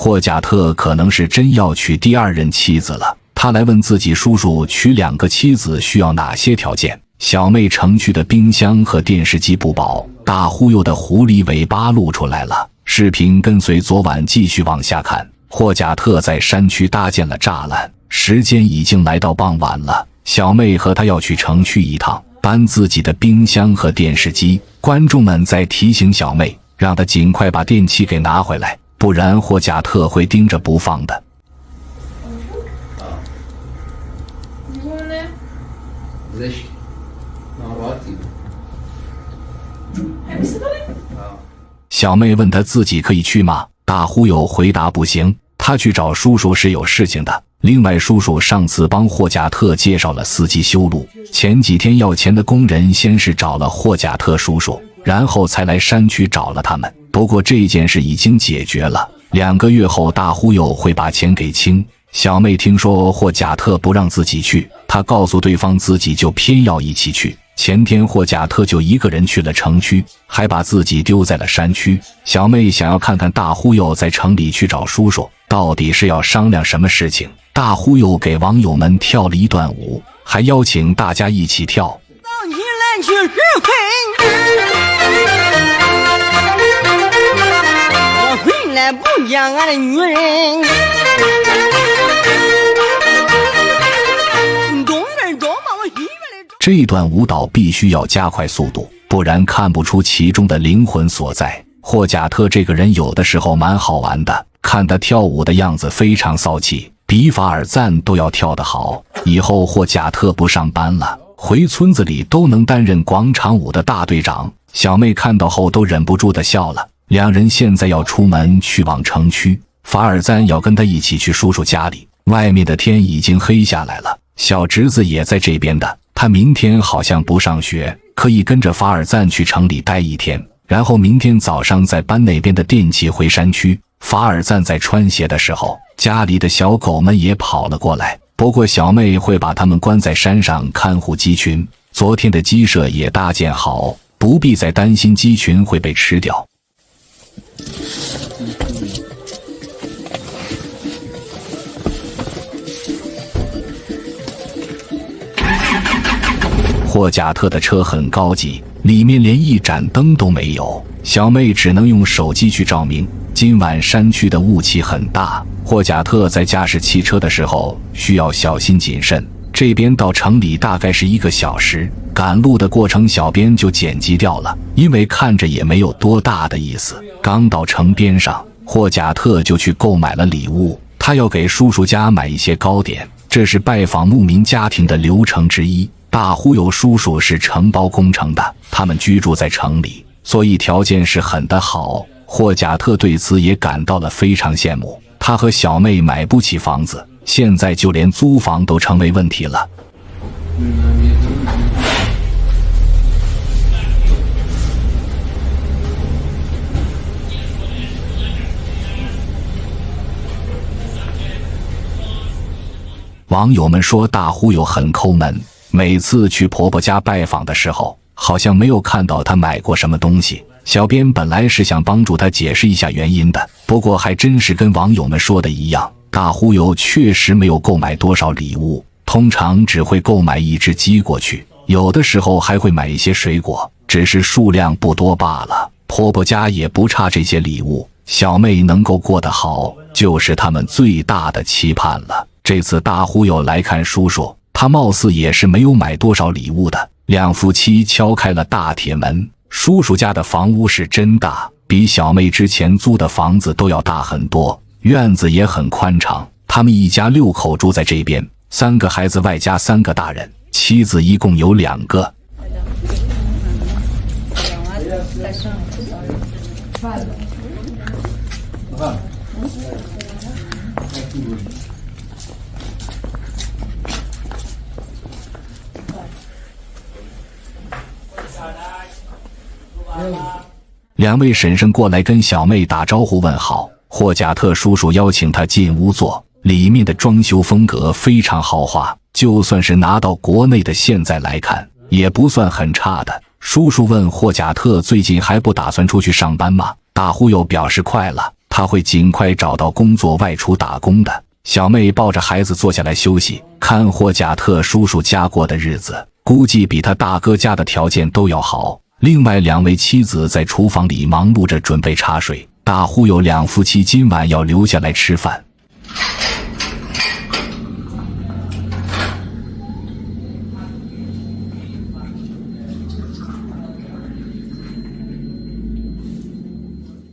霍贾特可能是真要娶第二任妻子了。他来问自己叔叔娶2个妻子需要哪些条件。小妹城区的冰箱和电视机不保，大忽悠的狐狸尾巴露出来了。视频跟随昨晚继续往下看，霍贾特在山区搭建了栅栏，时间已经来到傍晚了。小妹和他要去城区一趟，搬自己的冰箱和电视机。观众们在提醒小妹，让她尽快把电器给拿回来，不然霍贾特会盯着不放的。小妹问他自己可以去吗？大忽悠回答不行，他去找叔叔是有事情的。另外，叔叔上次帮霍贾特介绍了司机修路，前几天要钱的工人先是找了霍贾特叔叔，然后才来山区找了他们。不过这件事已经解决了，2个月后大忽悠会把钱给清。小妹听说霍贾特不让自己去，她告诉对方自己就偏要一起去。前天霍贾特就一个人去了城区，还把自己丢在了山区。小妹想要看看大忽悠在城里去找叔叔，到底是要商量什么事情。大忽悠给网友们跳了一段舞，还邀请大家一起跳。我回来不讲俺的女人，这段舞蹈必须要加快速度，不然看不出其中的灵魂所在。霍贾特这个人有的时候蛮好玩的，看他跳舞的样子非常骚气，比法尔赞都要跳得好。以后霍贾特不上班了，回村子里都能担任广场舞的大队长。小妹看到后都忍不住地笑了。2人现在要出门去往城区，法尔赞要跟他一起去叔叔家里。外面的天已经黑下来了，小侄子也在这边的，他明天好像不上学，可以跟着法尔赞去城里待1天，然后明天早上再搬那边的电器回山区。法尔赞在穿鞋的时候，家里的小狗们也跑了过来，不过小妹会把它们关在山上看护鸡群。昨天的鸡舍也搭建好，不必再担心鸡群会被吃掉。霍贾特的车很高级，里面连一盏灯都没有，小妹只能用手机去照明。今晚山区的雾气很大，霍贾特在驾驶汽车的时候需要小心谨慎。这边到城里大概是1个小时，赶路的过程小编就剪辑掉了，因为看着也没有多大的意思。刚到城边上，霍贾特就去购买了礼物，他要给叔叔家买一些糕点，这是拜访牧民家庭的流程之一。大忽悠叔叔是承包工程的，他们居住在城里，所以条件是很的好。霍贾特对此也感到了非常羡慕。他和小妹买不起房子，现在就连租房都成为问题了。网友们说大忽悠很抠门，每次去婆婆家拜访的时候，好像没有看到她买过什么东西。小编本来是想帮助她解释一下原因的，不过还真是跟网友们说的一样，大忽悠确实没有购买多少礼物，通常只会购买1只鸡过去，有的时候还会买一些水果，只是数量不多罢了。婆婆家也不差这些礼物，小妹能够过得好，就是他们最大的期盼了。这次大忽悠来看叔叔，他貌似也是没有买多少礼物的。2夫妻敲开了大铁门，叔叔家的房屋是真大，比小妹之前租的房子都要大很多，院子也很宽敞。他们一家6口住在这边，3个孩子外加3个大人，妻子一共有2个。2位婶婶过来跟小妹打招呼问好，霍贾特叔叔邀请她进屋坐，里面的装修风格非常豪华，就算是拿到国内的现在来看，也不算很差的。叔叔问霍贾特最近还不打算出去上班吗？大忽悠表示快了，他他会尽快找到工作外出打工的。小妹抱着孩子坐下来休息，看霍贾特叔叔家过的日子，估计比他大哥家的条件都要好。另外2位妻子在厨房里忙碌着准备茶水，大忽悠2夫妻今晚要留下来吃饭。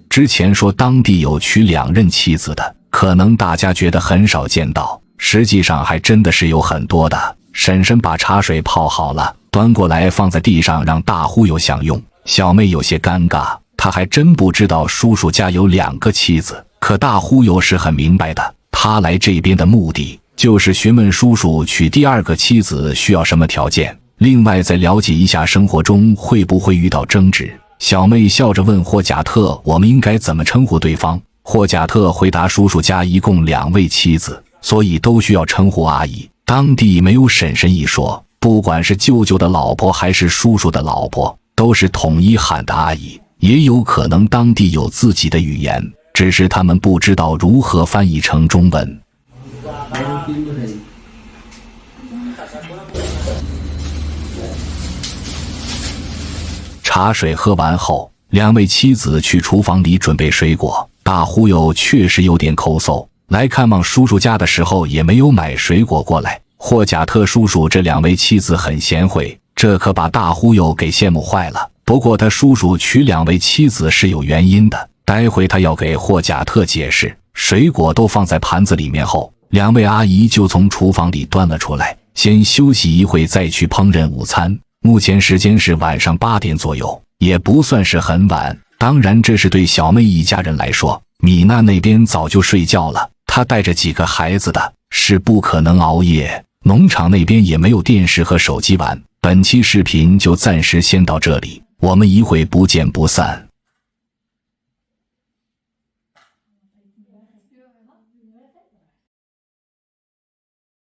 之前说当地有娶2任妻子的，可能大家觉得很少见到，实际上还真的是有很多的。婶婶把茶水泡好了，端过来放在地上让大忽悠享用。小妹有些尴尬，她还真不知道叔叔家有2个妻子，可大忽悠是很明白的，他来这边的目的就是询问叔叔娶第2个妻子需要什么条件，另外再了解一下生活中会不会遇到争执。小妹笑着问霍贾特，我们应该怎么称呼对方？霍贾特回答，叔叔家一共2位妻子，所以都需要称呼阿姨，当地没有婶婶一说，不管是舅舅的老婆还是叔叔的老婆，都是统一喊的阿姨。也有可能当地有自己的语言，只是他们不知道如何翻译成中文。茶水喝完后，2位妻子去厨房里准备水果。大忽悠确实有点抠搜，来看望叔叔家的时候也没有买水果过来。霍贾特叔叔这2位妻子很贤惠，这可把大忽悠给羡慕坏了。不过他叔叔娶2位妻子是有原因的，待会他要给霍贾特解释。水果都放在盘子里面后，2位阿姨就从厨房里端了出来，先休息一会再去烹饪午餐。目前时间是晚上8点左右，也不算是很晚。当然这是对小妹一家人来说，米娜那边早就睡觉了，她带着几个孩子的，是不可能熬夜。农场那边也没有电视和手机玩。本期视频就暂时先到这里，我们一会不见不散。